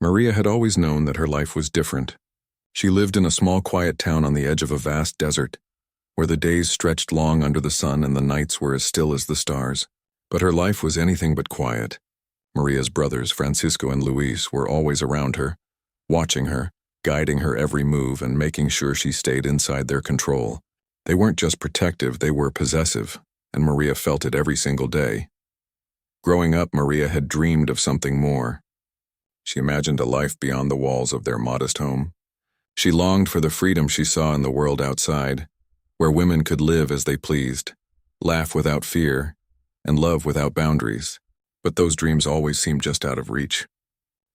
Maria had always known that her life was different. She lived in a small quiet town on the edge of a vast desert, where the days stretched long under the sun and the nights were as still as the stars. But her life was anything but quiet. Maria's brothers, Francisco and Luis, were always around her, watching her, guiding her every move and making sure she stayed inside their control. They weren't just protective, they were possessive, and Maria felt it every single day. Growing up, Maria had dreamed of something more. She imagined a life beyond the walls of their modest home. She longed for the freedom she saw in the world outside, where women could live as they pleased, laugh without fear, and love without boundaries. But those dreams always seemed just out of reach.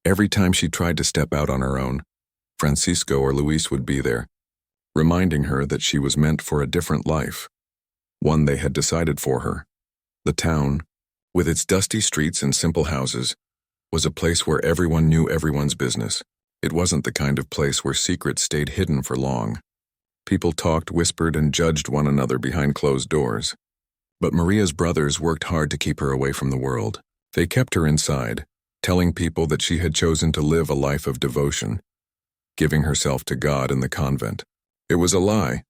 Every time she tried to step out on her own, Francisco or Luis would be there, reminding her that she was meant for a different life, one they had decided for her. The town, with its dusty streets and simple houses, was a place where everyone knew everyone's business. It wasn't the kind of place where secrets stayed hidden for long. People talked, whispered, and judged one another behind closed doors. But Maria's brothers worked hard to keep her away from the world. They kept her inside, telling people that she had chosen to live a life of devotion, giving herself to God in the convent. It was a lie.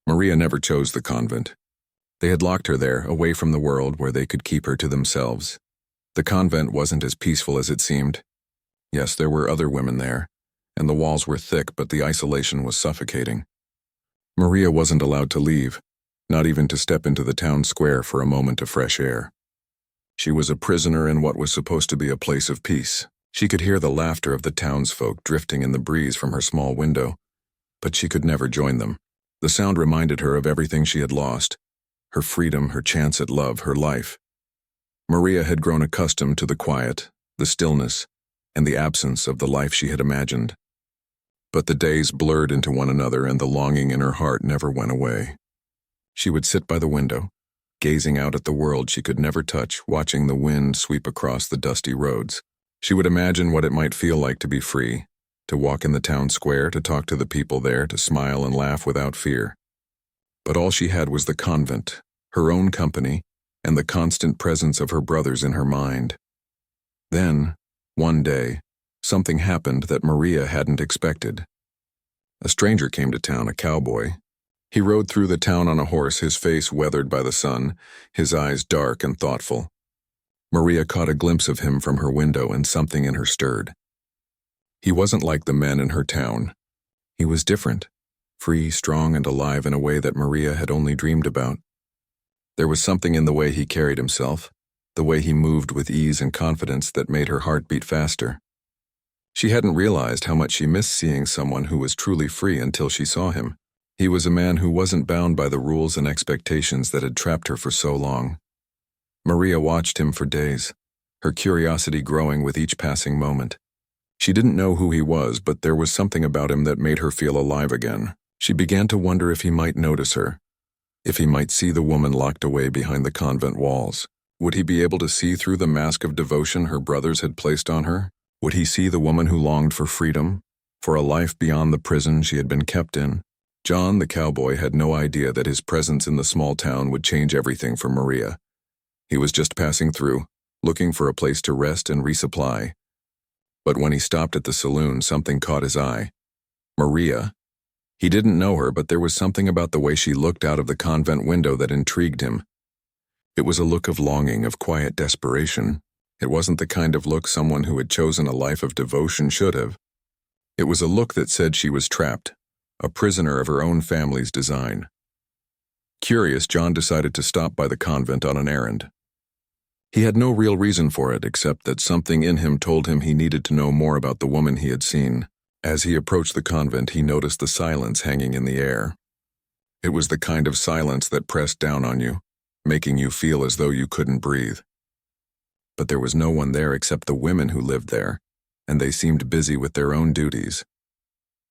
Maria never chose the convent. They had locked her there, away from the world where they could keep her to themselves. The convent wasn't as peaceful as it seemed. Yes, there were other women there, and the walls were thick, but the isolation was suffocating. Maria wasn't allowed to leave, not even to step into the town square for a moment of fresh air. She was a prisoner in what was supposed to be a place of peace. She could hear the laughter of the townsfolk drifting in the breeze from her small window, but she could never join them. The sound reminded her of everything she had lost, her freedom, her chance at love, her life. Maria had grown accustomed to the quiet, the stillness, and the absence of the life she had imagined. But the days blurred into one another and the longing in her heart never went away. She would sit by the window, gazing out at the world she could never touch, watching the wind sweep across the dusty roads. She would imagine what it might feel like to be free, to walk in the town square, to talk to the people there, to smile and laugh without fear. But all she had was the convent, her own company, and the constant presence of her brothers in her mind. Then, one day, something happened that Maria hadn't expected. A stranger came to town, a cowboy. He rode through the town on a horse, his face weathered by the sun, his eyes dark and thoughtful. Maria caught a glimpse of him from her window and something in her stirred. He wasn't like the men in her town. He was different, free, strong, and alive in a way that Maria had only dreamed about. There was something in the way he carried himself, the way he moved with ease and confidence that made her heart beat faster. She hadn't realized how much she missed seeing someone who was truly free until she saw him. He was a man who wasn't bound by the rules and expectations that had trapped her for so long. Maria watched him for days, her curiosity growing with each passing moment. She didn't know who he was, but there was something about him that made her feel alive again. She began to wonder if he might notice her, if he might see the woman locked away behind the convent walls. Would he be able to see through the mask of devotion her brothers had placed on her? Would he see the woman who longed for freedom, for a life beyond the prison she had been kept in? John, the cowboy, had no idea that his presence in the small town would change everything for Maria. He was just passing through, looking for a place to rest and resupply. But when he stopped at the saloon, something caught his eye. Maria. He didn't know her, but there was something about the way she looked out of the convent window that intrigued him. It was a look of longing, of quiet desperation. It wasn't the kind of look someone who had chosen a life of devotion should have. It was a look that said she was trapped, a prisoner of her own family's design. Curious, John decided to stop by the convent on an errand. He had no real reason for it, except that something in him told him he needed to know more about the woman he had seen. As he approached the convent, he noticed the silence hanging in the air. It was the kind of silence that pressed down on you, making you feel as though you couldn't breathe. But there was no one there except the women who lived there, and they seemed busy with their own duties.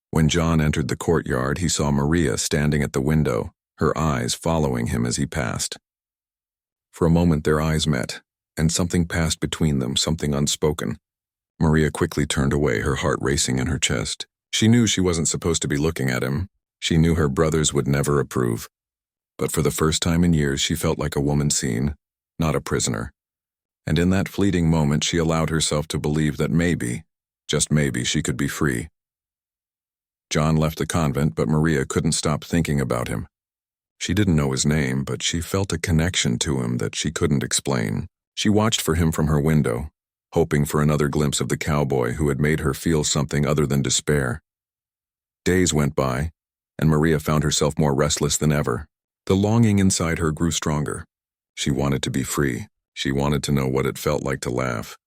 When John entered the courtyard, he saw Maria standing at the window, her eyes following him as he passed. For a moment their eyes met, and something passed between them, something unspoken. Maria quickly turned away, her heart racing in her chest. She knew she wasn't supposed to be looking at him. She knew her brothers would never approve. But for the first time in years, she felt like a woman seen, not a prisoner. And in that fleeting moment, she allowed herself to believe that maybe, Just maybe she could be free. John left the convent, but Maria couldn't stop thinking about him. She didn't know his name, but she felt a connection to him that she couldn't explain. She watched for him from her window, hoping for another glimpse of the cowboy who had made her feel something other than despair. Days went by, and Maria found herself more restless than ever. The longing inside her grew stronger. She wanted to be free. She wanted to know what it felt like to laugh,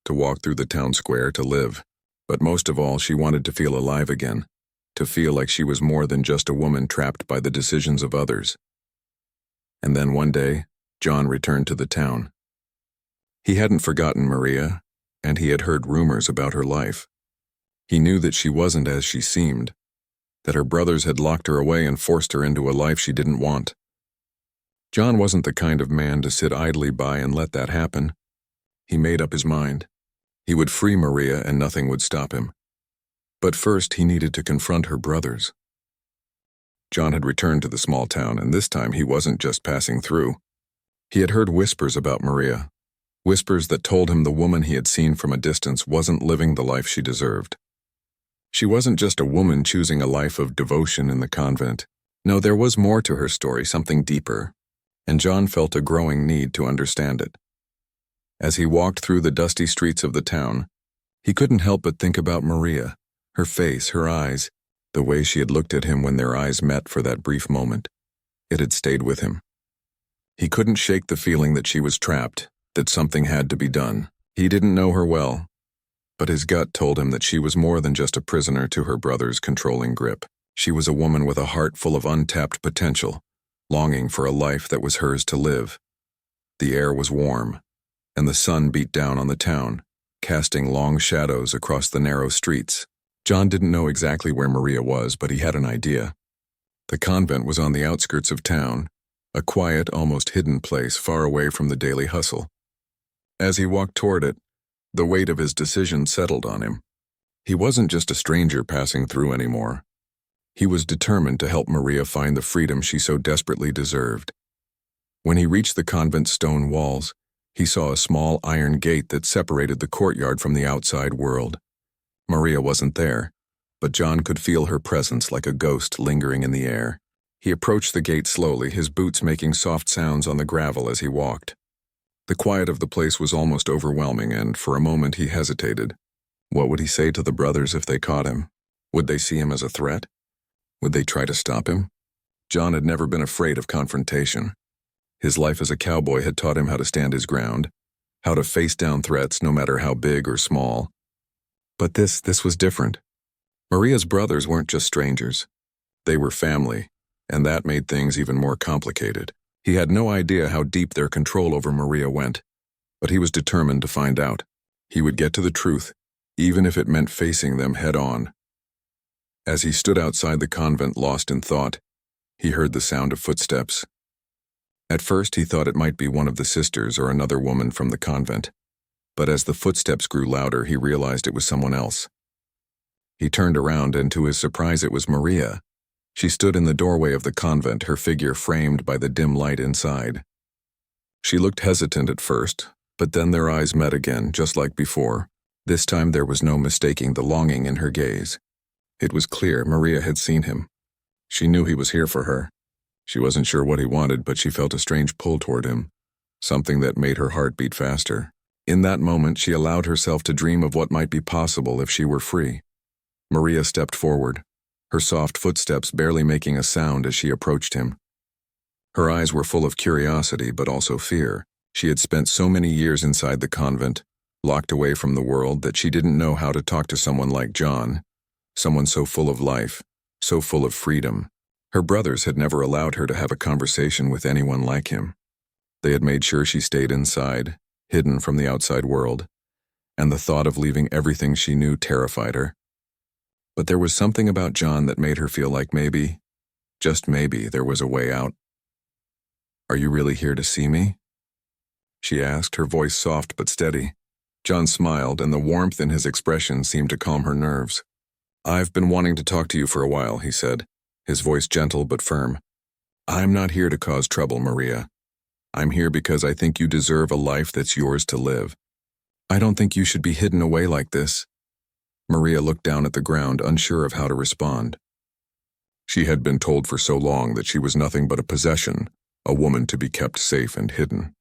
to walk through the town square, to live. But most of all, she wanted to feel alive again, to feel like she was more than just a woman trapped by the decisions of others. And then one day, John returned to the town. He hadn't forgotten Maria, and he had heard rumors about her life. He knew that she wasn't as she seemed, that her brothers had locked her away and forced her into a life she didn't want. John wasn't the kind of man to sit idly by and let that happen. He made up his mind. He would free Maria and nothing would stop him. But first he needed to confront her brothers. John had returned to the small town, and this time he wasn't just passing through. He had heard whispers about Maria, whispers that told him the woman he had seen from a distance wasn't living the life she deserved. She wasn't just a woman choosing a life of devotion in the convent. No, there was more to her story, something deeper, and John felt a growing need to understand it. As he walked through the dusty streets of the town, he couldn't help but think about Maria, her face, her eyes, the way she had looked at him when their eyes met for that brief moment. It had stayed with him. He couldn't shake the feeling that she was trapped, that something had to be done. He didn't know her well, but his gut told him that she was more than just a prisoner to her brother's controlling grip. She was a woman with a heart full of untapped potential, longing for a life that was hers to live. The air was warm, and the sun beat down on the town, casting long shadows across the narrow streets. John didn't know exactly where Maria was, but he had an idea. The convent was on the outskirts of town, a quiet, almost hidden place far away from the daily hustle. As he walked toward it, the weight of his decision settled on him. He wasn't just a stranger passing through anymore. He was determined to help Maria find the freedom she so desperately deserved. When he reached the convent's stone walls, he saw a small iron gate that separated the courtyard from the outside world. Maria wasn't there, but John could feel her presence like a ghost lingering in the air. He approached the gate slowly, his boots making soft sounds on the gravel as he walked. The quiet of the place was almost overwhelming, and for a moment he hesitated. What would he say to the brothers if they caught him? Would they see him as a threat? Would they try to stop him? John had never been afraid of confrontation. His life as a cowboy had taught him how to stand his ground, how to face down threats no matter how big or small. But this was different. Maria's brothers weren't just strangers. They were family, and that made things even more complicated. He had no idea how deep their control over Maria went, but he was determined to find out. He would get to the truth, even if it meant facing them head-on. As he stood outside the convent lost in thought, he heard the sound of footsteps. At first he thought it might be one of the sisters or another woman from the convent, but as the footsteps grew louder he realized it was someone else. He turned around, and to his surprise it was Maria. She stood in the doorway of the convent, her figure framed by the dim light inside. She looked hesitant at first, but then their eyes met again, just like before. This time there was no mistaking the longing in her gaze. It was clear Maria had seen him. She knew he was here for her. She wasn't sure what he wanted, but she felt a strange pull toward him, something that made her heart beat faster. In that moment, she allowed herself to dream of what might be possible if she were free. Maria stepped forward, her soft footsteps barely making a sound as she approached him. Her eyes were full of curiosity, but also fear. She had spent so many years inside the convent, locked away from the world, that she didn't know how to talk to someone like John, someone so full of life, so full of freedom. Her brothers had never allowed her to have a conversation with anyone like him. They had made sure she stayed inside, hidden from the outside world, and the thought of leaving everything she knew terrified her. But there was something about John that made her feel like maybe, just maybe, there was a way out. "Are you really here to see me?" she asked, her voice soft but steady. John smiled, and the warmth in his expression seemed to calm her nerves. "I've been wanting to talk to you for a while," he said, his voice gentle but firm. "I'm not here to cause trouble, Maria. I'm here because I think you deserve a life that's yours to live. I don't think you should be hidden away like this." Maria looked down at the ground, unsure of how to respond. She had been told for so long that she was nothing but a possession, a woman to be kept safe and hidden.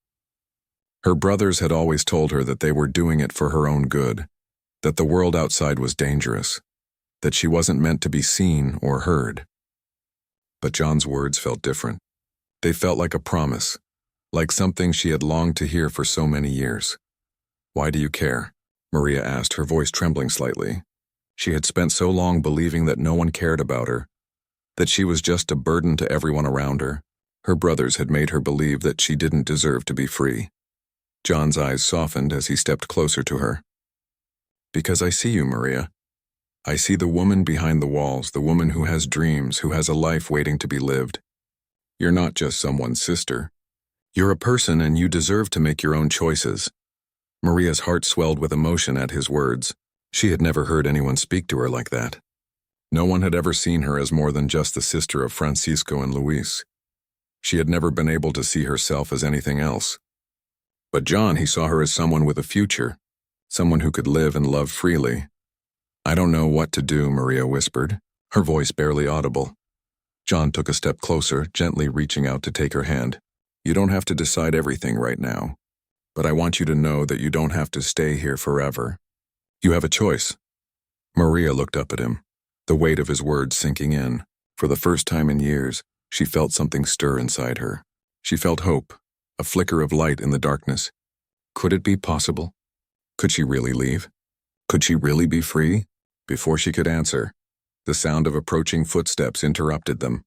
Her brothers had always told her that they were doing it for her own good, that the world outside was dangerous, that she wasn't meant to be seen or heard. But John's words felt different. They felt like a promise, like something she had longed to hear for so many years. "Why do you care?" Maria asked, her voice trembling slightly. She had spent so long believing that no one cared about her, that she was just a burden to everyone around her. Her brothers had made her believe that she didn't deserve to be free. John's eyes softened as he stepped closer to her. "Because I see you, Maria. I see the woman behind the walls, the woman who has dreams, who has a life waiting to be lived. You're not just someone's sister. You're a person, and you deserve to make your own choices." Maria's heart swelled with emotion at his words. She had never heard anyone speak to her like that. No one had ever seen her as more than just the sister of Francisco and Luis. She had never been able to see herself as anything else. But John, he saw her as someone with a future, someone who could live and love freely. "I don't know what to do," Maria whispered, her voice barely audible. John took a step closer, gently reaching out to take her hand. "You don't have to decide everything right now, but I want you to know that you don't have to stay here forever. You have a choice." Maria looked up at him, the weight of his words sinking in. For the first time in years, she felt something stir inside her. She felt hope, a flicker of light in the darkness. Could it be possible? Could she really leave? Could she really be free? Before she could answer, the sound of approaching footsteps interrupted them.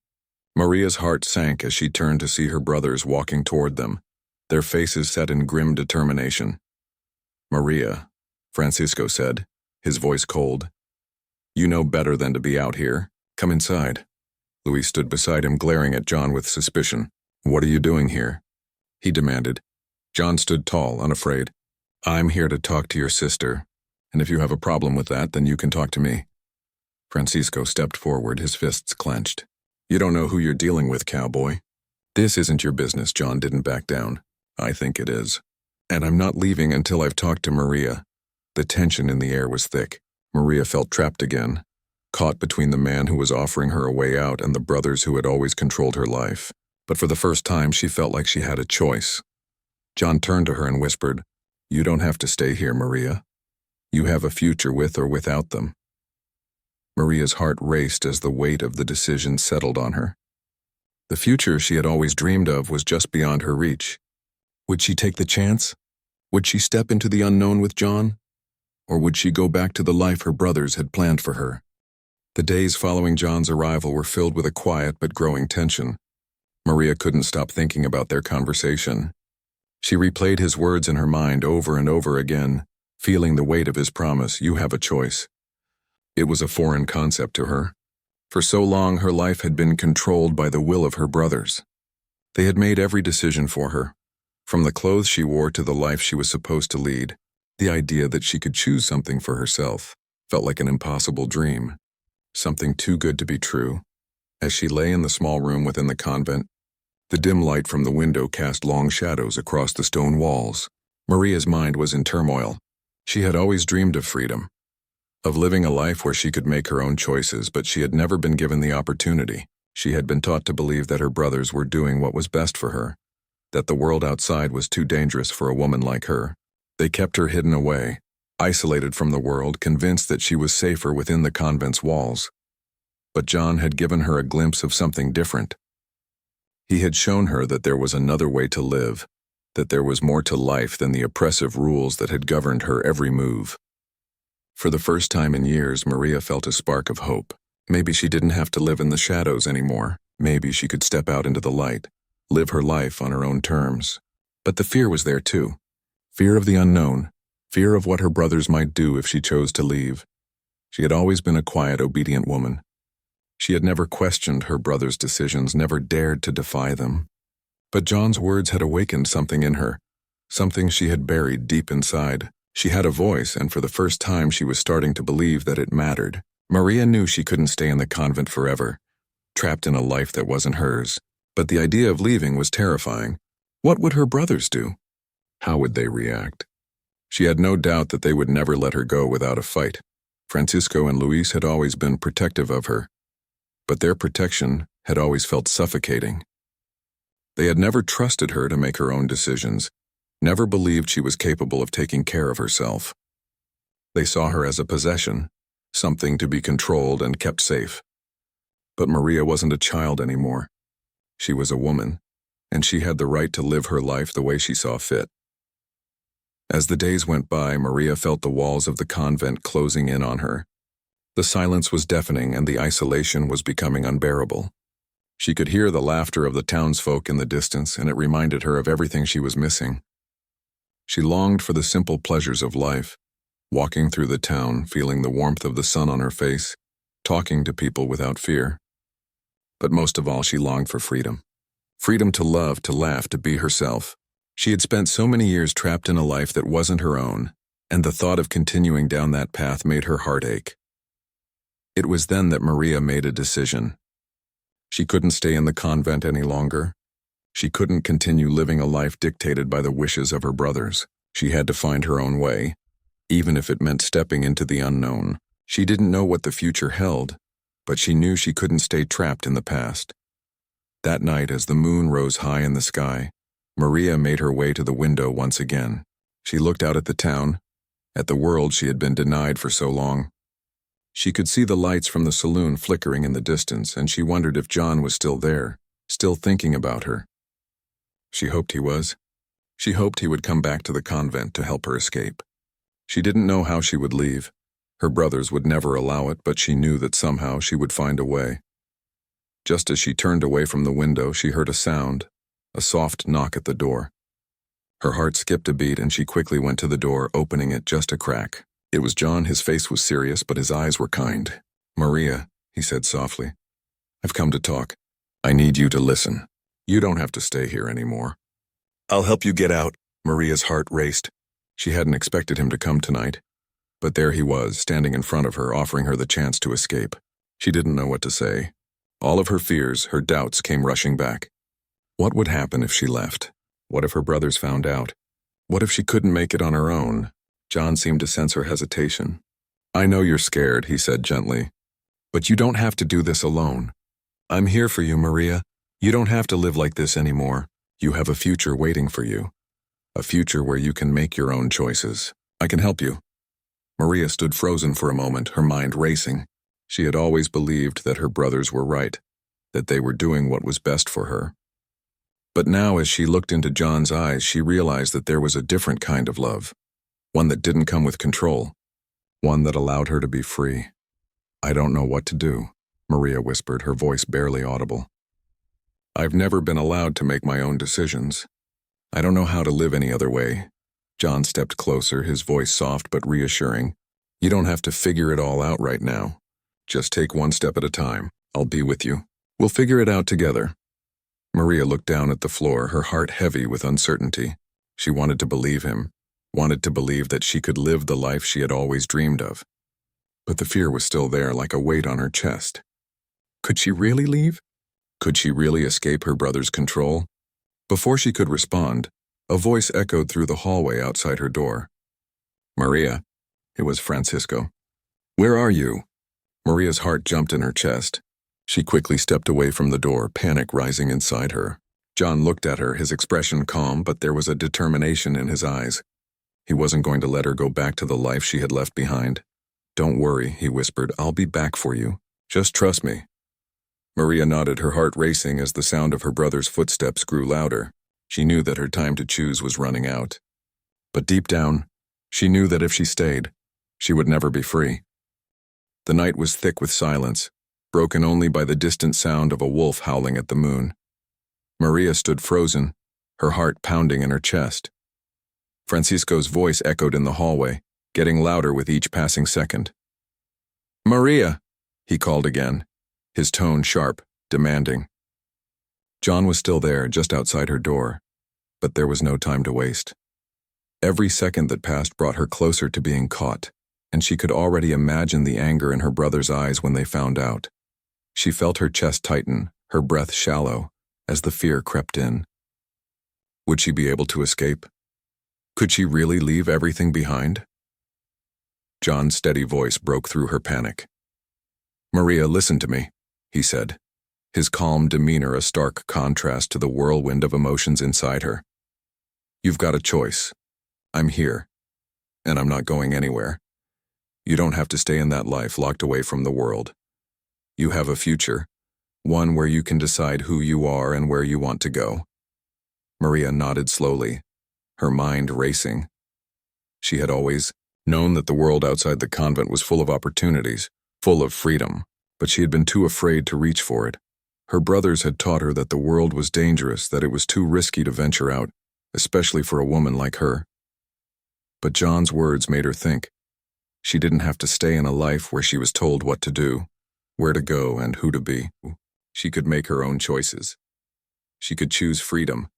Maria's heart sank as she turned to see her brothers walking toward them, their faces set in grim determination. "Maria," Francisco said, his voice cold. "You know better than to be out here. Come inside." Luis stood beside him, glaring at John with suspicion. "What are you doing here?" he demanded. John stood tall, unafraid. "I'm here to talk to your sister, and if you have a problem with that, then you can talk to me." Francisco stepped forward, his fists clenched. "You don't know who you're dealing with, cowboy." "This isn't your business," John didn't back down. "I think it is. And I'm not leaving until I've talked to Maria." The tension in the air was thick. Maria felt trapped again, caught between the man who was offering her a way out and the brothers who had always controlled her life. But for the first time, she felt like she had a choice. John turned to her and whispered, "You don't have to stay here, Maria. You have a future with or without them." Maria's heart raced as the weight of the decision settled on her. The future she had always dreamed of was just beyond her reach. Would she take the chance? Would she step into the unknown with John? Or would she go back to the life her brothers had planned for her? The days following John's arrival were filled with a quiet but growing tension. Maria couldn't stop thinking about their conversation. She replayed his words in her mind over and over again, feeling the weight of his promise, "You have a choice." It was a foreign concept to her. For so long, her life had been controlled by the will of her brothers. They had made every decision for her, from the clothes she wore to the life she was supposed to lead. The idea that she could choose something for herself felt like an impossible dream, something too good to be true. As she lay in the small room within the convent, the dim light from the window cast long shadows across the stone walls. Maria's mind was in turmoil. She had always dreamed of freedom, of living a life where she could make her own choices, but she had never been given the opportunity. She had been taught to believe that her brothers were doing what was best for her, that the world outside was too dangerous for a woman like her. They kept her hidden away, isolated from the world, convinced that she was safer within the convent's walls. But John had given her a glimpse of something different. He had shown her that there was another way to live, that there was more to life than the oppressive rules that had governed her every move. For the first time in years, Maria felt a spark of hope. Maybe she didn't have to live in the shadows anymore. Maybe she could step out into the light, live her life on her own terms. But the fear was there too. Fear of the unknown, fear of what her brothers might do if she chose to leave. She had always been a quiet, obedient woman. She had never questioned her brothers' decisions, never dared to defy them. But John's words had awakened something in her, something she had buried deep inside. She had a voice, and for the first time she was starting to believe that it mattered. Maria knew she couldn't stay in the convent forever, trapped in a life that wasn't hers. But the idea of leaving was terrifying. What would her brothers do? How would they react? She had no doubt that they would never let her go without a fight. Francisco and Luis had always been protective of her, but their protection had always felt suffocating. They had never trusted her to make her own decisions, never believed she was capable of taking care of herself. They saw her as a possession, something to be controlled and kept safe. But Maria wasn't a child anymore. She was a woman, and she had the right to live her life the way she saw fit. As the days went by, Maria felt the walls of the convent closing in on her. The silence was deafening and the isolation was becoming unbearable. She could hear the laughter of the townsfolk in the distance, and it reminded her of everything she was missing. She longed for the simple pleasures of life, walking through the town, feeling the warmth of the sun on her face, talking to people without fear. But most of all, she longed for freedom. Freedom to love, to laugh, to be herself. She had spent so many years trapped in a life that wasn't her own, and the thought of continuing down that path made her heart ache. It was then that Maria made a decision. She couldn't stay in the convent any longer. She couldn't continue living a life dictated by the wishes of her brothers. She had to find her own way, even if it meant stepping into the unknown. She didn't know what the future held, but she knew she couldn't stay trapped in the past. That night, as the moon rose high in the sky, Maria made her way to the window once again. She looked out at the town, at the world she had been denied for so long. She could see the lights from the saloon flickering in the distance, and she wondered if John was still there, still thinking about her. She hoped he was. She hoped he would come back to the convent to help her escape. She didn't know how she would leave. Her brothers would never allow it, but she knew that somehow she would find a way. Just as she turned away from the window, she heard a sound, a soft knock at the door. Her heart skipped a beat, and she quickly went to the door, opening it just a crack. It was John. His face was serious, but his eyes were kind. "Maria," he said softly, "I've come to talk. I need you to listen. You don't have to stay here anymore. I'll help you get out." Maria's heart raced. She hadn't expected him to come tonight, but there he was, standing in front of her, offering her the chance to escape. She didn't know what to say. All of her fears, her doubts came rushing back. What would happen if she left? What if her brothers found out? What if she couldn't make it on her own? John seemed to sense her hesitation. "I know you're scared," he said gently, "but you don't have to do this alone. I'm here for you, Maria. You don't have to live like this anymore. You have a future waiting for you. A future where you can make your own choices. I can help you." Maria stood frozen for a moment, her mind racing. She had always believed that her brothers were right, that they were doing what was best for her. But now, as she looked into John's eyes, she realized that there was a different kind of love, one that didn't come with control, one that allowed her to be free. "I don't know what to do," Maria whispered, her voice barely audible. "I've never been allowed to make my own decisions. I don't know how to live any other way." John stepped closer, his voice soft but reassuring. "You don't have to figure it all out right now. Just take one step at a time. I'll be with you. We'll figure it out together." Maria looked down at the floor, her heart heavy with uncertainty. She wanted to believe him, wanted to believe that she could live the life she had always dreamed of. But the fear was still there, like a weight on her chest. Could she really leave? Could she really escape her brother's control? Before she could respond, a voice echoed through the hallway outside her door. "Maria." It was Francisco. "Where are you?" Maria's heart jumped in her chest. She quickly stepped away from the door, panic rising inside her. John looked at her, his expression calm, but there was a determination in his eyes. He wasn't going to let her go back to the life she had left behind. "Don't worry," he whispered. "I'll be back for you. Just trust me." Maria nodded, her heart racing as the sound of her brother's footsteps grew louder. She knew that her time to choose was running out. But deep down, she knew that if she stayed, she would never be free. The night was thick with silence, broken only by the distant sound of a wolf howling at the moon. Maria stood frozen, her heart pounding in her chest. Francisco's voice echoed in the hallway, getting louder with each passing second. "Maria," he called again, his tone sharp, demanding. John was still there, just outside her door, but there was no time to waste. Every second that passed brought her closer to being caught, and she could already imagine the anger in her brother's eyes when they found out. She felt her chest tighten, her breath shallow, as the fear crept in. Would she be able to escape? Could she really leave everything behind? John's steady voice broke through her panic. "Maria, listen to me," he said, his calm demeanor a stark contrast to the whirlwind of emotions inside her. "You've got a choice. I'm here, and I'm not going anywhere. You don't have to stay in that life locked away from the world. You have a future, one where you can decide who you are and where you want to go." Maria nodded slowly, her mind racing. She had always known that the world outside the convent was full of opportunities, full of freedom, but she had been too afraid to reach for it. Her brothers had taught her that the world was dangerous, that it was too risky to venture out, especially for a woman like her. But John's words made her think. She didn't have to stay in a life where she was told what to do, where to go, and who to be. She could make her own choices. She could choose freedom.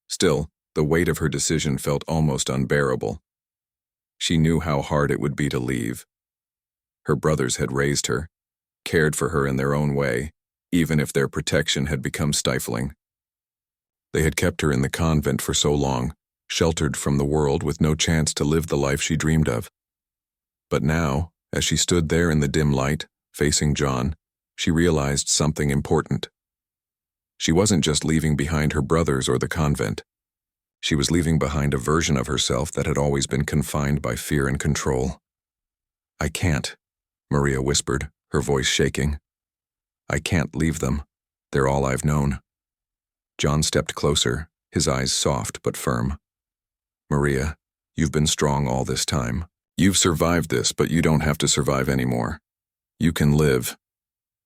Still, the weight of her decision felt almost unbearable. She knew how hard it would be to leave. Her brothers had raised her, cared for her in their own way, even if their protection had become stifling. They had kept her in the convent for so long, sheltered from the world with no chance to live the life she dreamed of. But now, as she stood there in the dim light, facing John, she realized something important. She wasn't just leaving behind her brothers or the convent. She was leaving behind a version of herself that had always been confined by fear and control. "I can't," Maria whispered, her voice shaking. "I can't leave them. They're all I've known." John stepped closer, his eyes soft but firm. "Maria, you've been strong all this time. You've survived this, but you don't have to survive anymore. You can live.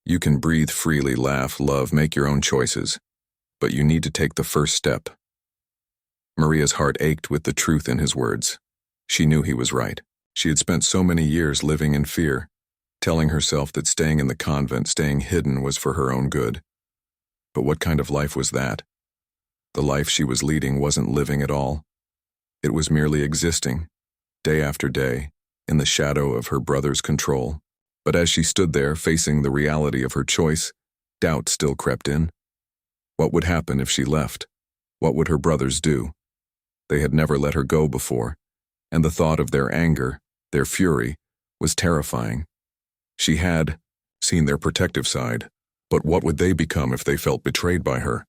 You can breathe freely, laugh, love, make your own choices. But you need to take the first step." Maria's heart ached with the truth in his words. She knew he was right. She had spent so many years living in fear, telling herself that staying in the convent, staying hidden, was for her own good. But what kind of life was that? The life she was leading wasn't living at all. It was merely existing, day after day, in the shadow of her brother's control. But as she stood there, facing the reality of her choice, doubt still crept in. What would happen if she left? What would her brothers do? They had never let her go before, and the thought of their anger, their fury, was terrifying. She had seen their protective side, but what would they become if they felt betrayed by her?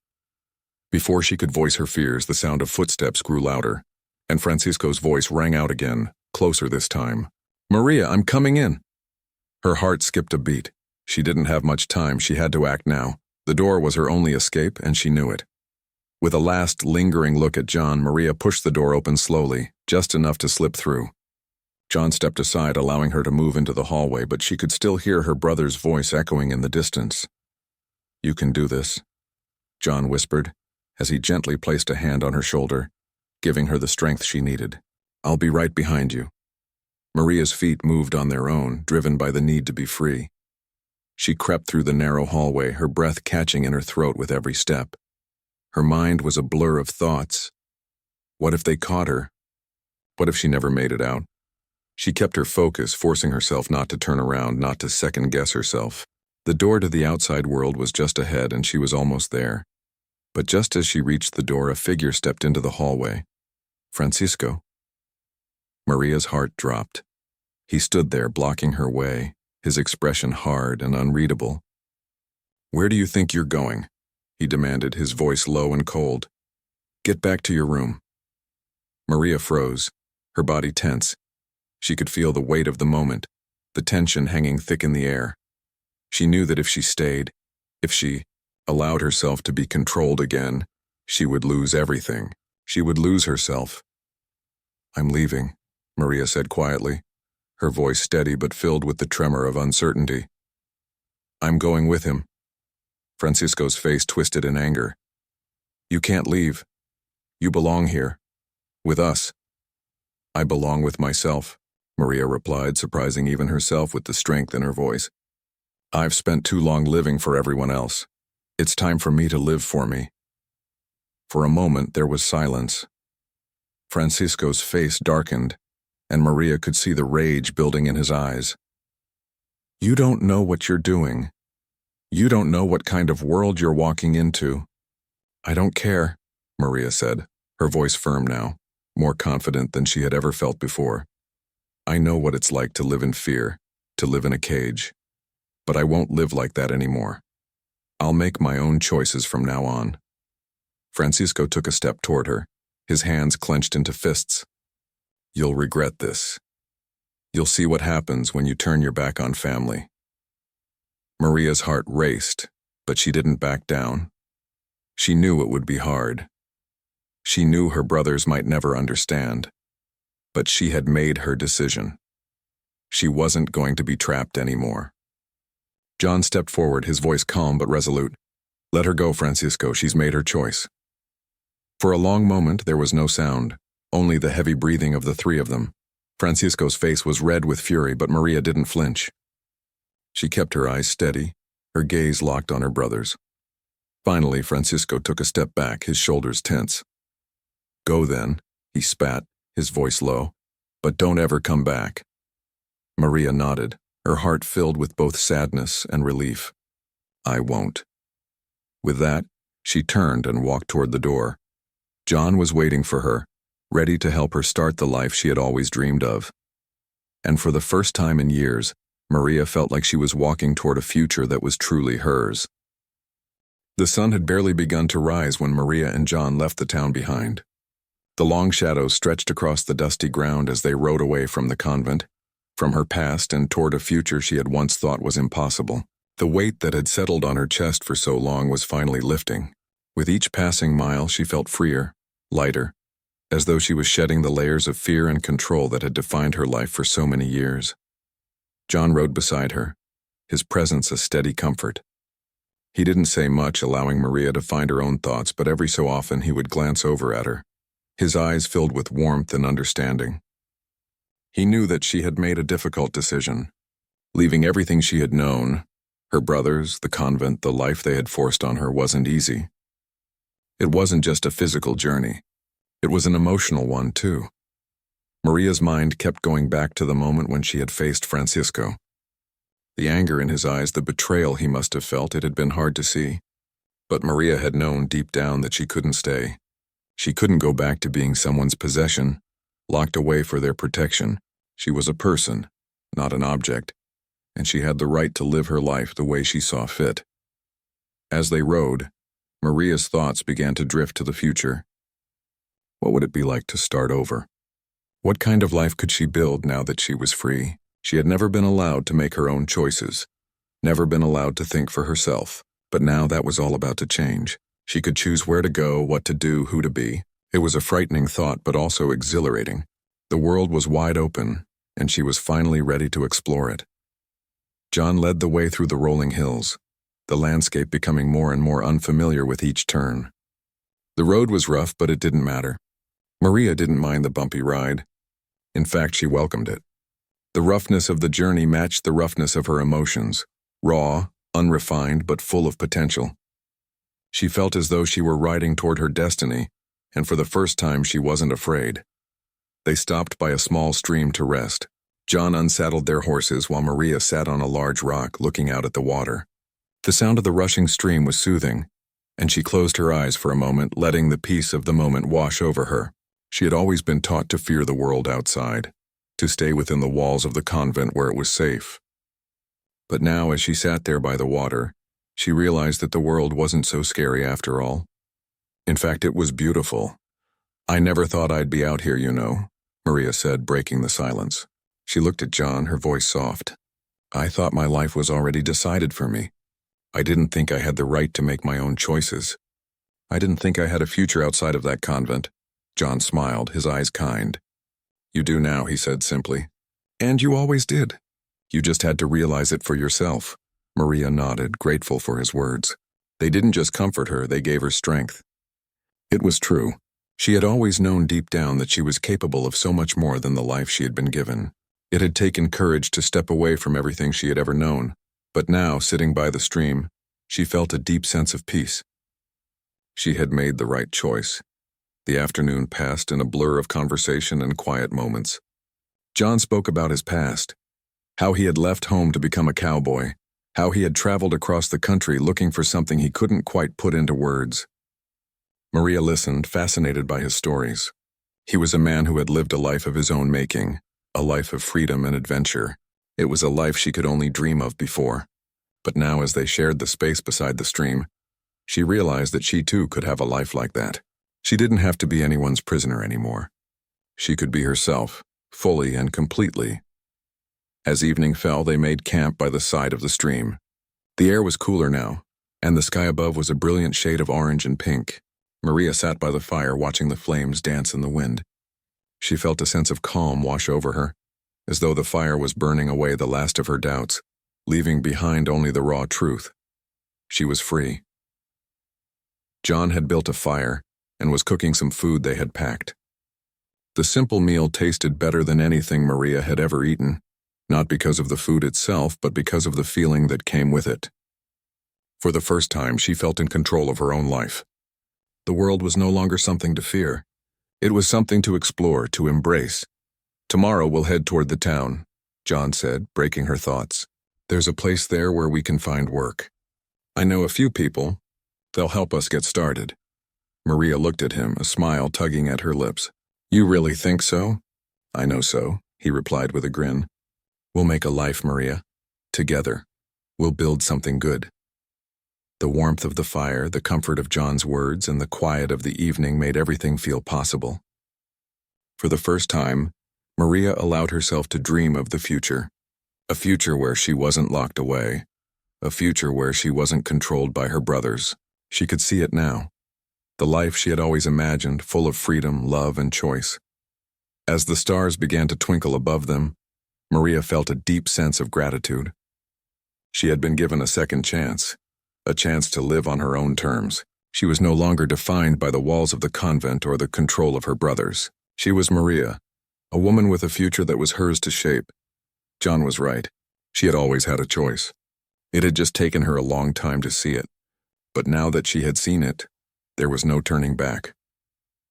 Before she could voice her fears, the sound of footsteps grew louder, and Francisco's voice rang out again, closer this time. "Maria, I'm coming in." Her heart skipped a beat. She didn't have much time. She had to act now. The door was her only escape, and she knew it. With a last lingering look at John, Maria pushed the door open slowly, just enough to slip through. John stepped aside, allowing her to move into the hallway, but she could still hear her brother's voice echoing in the distance. "You can do this," John whispered, as he gently placed a hand on her shoulder, giving her the strength she needed. "I'll be right behind you." Maria's feet moved on their own, driven by the need to be free. She crept through the narrow hallway, her breath catching in her throat with every step. Her mind was a blur of thoughts. What if they caught her? What if she never made it out? She kept her focus, forcing herself not to turn around, not to second-guess herself. The door to the outside world was just ahead, and she was almost there. But just as she reached the door, a figure stepped into the hallway. Francisco. Maria's heart dropped. He stood there, blocking her way, his expression hard and unreadable. "Where do you think you're going?" he demanded, his voice low and cold. "Get back to your room." Maria froze, her body tense. She could feel the weight of the moment, the tension hanging thick in the air. She knew that if she stayed, if she allowed herself to be controlled again, she would lose everything. She would lose herself. "I'm leaving," Maria said quietly, her voice steady but filled with the tremor of uncertainty. "I'm going with him." Francisco's face twisted in anger. "You can't leave. You belong here. With us." "I belong with myself," Maria replied, surprising even herself with the strength in her voice. "I've spent too long living for everyone else. It's time for me to live for me." For a moment there was silence. Francisco's face darkened, and Maria could see the rage building in his eyes. "You don't know what you're doing. You don't know what kind of world you're walking into." "I don't care," Maria said, her voice firm now, more confident than she had ever felt before. I know what it's like to live in fear, to live in a cage. But I won't live like that anymore. I'll make my own choices from now on." Francisco took a step toward her, his hands clenched into fists. "You'll regret this. You'll see what happens when you turn your back on family." Maria's heart raced, but she didn't back down. She knew it would be hard. She knew her brothers might never understand. But she had made her decision. She wasn't going to be trapped anymore. John stepped forward, his voice calm but resolute. "Let her go, Francisco. She's made her choice." For a long moment, there was no sound, only the heavy breathing of the three of them. Francisco's face was red with fury, but Maria didn't flinch. She kept her eyes steady, her gaze locked on her brothers. Finally, Francisco took a step back, his shoulders tense. "Go then," he spat, his voice low, "but don't ever come back." Maria nodded, her heart filled with both sadness and relief. "I won't." With that, she turned and walked toward the door. John was waiting for her, ready to help her start the life she had always dreamed of. And for the first time in years, Maria felt like she was walking toward a future that was truly hers. The sun had barely begun to rise when Maria and John left the town behind. The long shadows stretched across the dusty ground as they rode away from the convent, from her past and toward a future she had once thought was impossible. The weight that had settled on her chest for so long was finally lifting. With each passing mile, she felt freer, lighter, as though she was shedding the layers of fear and control that had defined her life for so many years. John rode beside her, his presence a steady comfort. He didn't say much, allowing Maria to find her own thoughts, but every so often he would glance over at her, his eyes filled with warmth and understanding. He knew that she had made a difficult decision, leaving everything she had known, her brothers, the convent, the life they had forced on her, wasn't easy. It wasn't just a physical journey. It was an emotional one, too. Maria's mind kept going back to the moment when she had faced Francisco. The anger in his eyes, the betrayal he must have felt, it had been hard to see. But Maria had known deep down that she couldn't stay. She couldn't go back to being someone's possession, locked away for their protection. She was a person, not an object, and she had the right to live her life the way she saw fit. As they rode, Maria's thoughts began to drift to the future. What would it be like to start over? What kind of life could she build now that she was free? She had never been allowed to make her own choices, never been allowed to think for herself, but now that was all about to change. She could choose where to go, what to do, who to be. It was a frightening thought, but also exhilarating. The world was wide open, and she was finally ready to explore it. John led the way through the rolling hills, the landscape becoming more and more unfamiliar with each turn. The road was rough, but it didn't matter. Maria didn't mind the bumpy ride. In fact, she welcomed it. The roughness of the journey matched the roughness of her emotions, raw, unrefined, but full of potential. She felt as though she were riding toward her destiny, and for the first time she wasn't afraid. They stopped by a small stream to rest. John unsaddled their horses while Maria sat on a large rock looking out at the water. The sound of the rushing stream was soothing, and she closed her eyes for a moment, letting the peace of the moment wash over her. She had always been taught to fear the world outside, to stay within the walls of the convent where it was safe. But now, as she sat there by the water, she realized that the world wasn't so scary after all. In fact, it was beautiful. "I never thought I'd be out here, you know," Maria said, breaking the silence. She looked at John, her voice soft. "I thought my life was already decided for me. I didn't think I had the right to make my own choices. I didn't think I had a future outside of that convent." John smiled, his eyes kind. "You do now," he said simply. "And you always did. You just had to realize it for yourself." Maria nodded, grateful for his words. They didn't just comfort her, they gave her strength. It was true. She had always known deep down that she was capable of so much more than the life she had been given. It had taken courage to step away from everything she had ever known, but now, sitting by the stream, she felt a deep sense of peace. She had made the right choice. The afternoon passed in a blur of conversation and quiet moments. John spoke about his past, how he had left home to become a cowboy, how he had traveled across the country looking for something he couldn't quite put into words. Maria listened, fascinated by his stories. He was a man who had lived a life of his own making, a life of freedom and adventure. It was a life she could only dream of before. But now, as they shared the space beside the stream, she realized that she too could have a life like that. She didn't have to be anyone's prisoner anymore. She could be herself, fully and completely. As evening fell, they made camp by the side of the stream. The air was cooler now, and the sky above was a brilliant shade of orange and pink. Maria sat by the fire watching the flames dance in the wind. She felt a sense of calm wash over her, as though the fire was burning away the last of her doubts, leaving behind only the raw truth. She was free. John had built a fire and was cooking some food they had packed. The simple meal tasted better than anything Maria had ever eaten, not because of the food itself, but because of the feeling that came with it. For the first time, she felt in control of her own life. The world was no longer something to fear. It was something to explore, to embrace. "Tomorrow we'll head toward the town," John said, breaking her thoughts. "There's a place there where we can find work. I know a few people. They'll help us get started." Maria looked at him, a smile tugging at her lips. "You really think so?" "I know so," he replied with a grin. "We'll make a life, Maria. Together. We'll build something good." The warmth of the fire, the comfort of John's words, and the quiet of the evening made everything feel possible. For the first time, Maria allowed herself to dream of the future. A future where she wasn't locked away. A future where she wasn't controlled by her brothers. She could see it now. The life she had always imagined, full of freedom, love, and choice. As the stars began to twinkle above them, Maria felt a deep sense of gratitude. She had been given a second chance. A chance to live on her own terms. She was no longer defined by the walls of the convent or the control of her brothers. She was Maria, a woman with a future that was hers to shape. John was right. She had always had a choice. It had just taken her a long time to see it. But now that she had seen it, there was no turning back.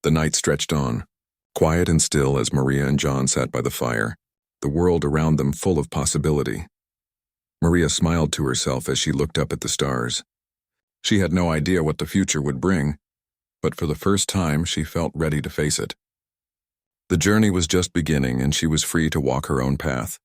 The night stretched on, quiet and still as Maria and John sat by the fire, the world around them full of possibility. Maria smiled to herself as she looked up at the stars. She had no idea what the future would bring, but for the first time she felt ready to face it. The journey was just beginning, and she was free to walk her own path.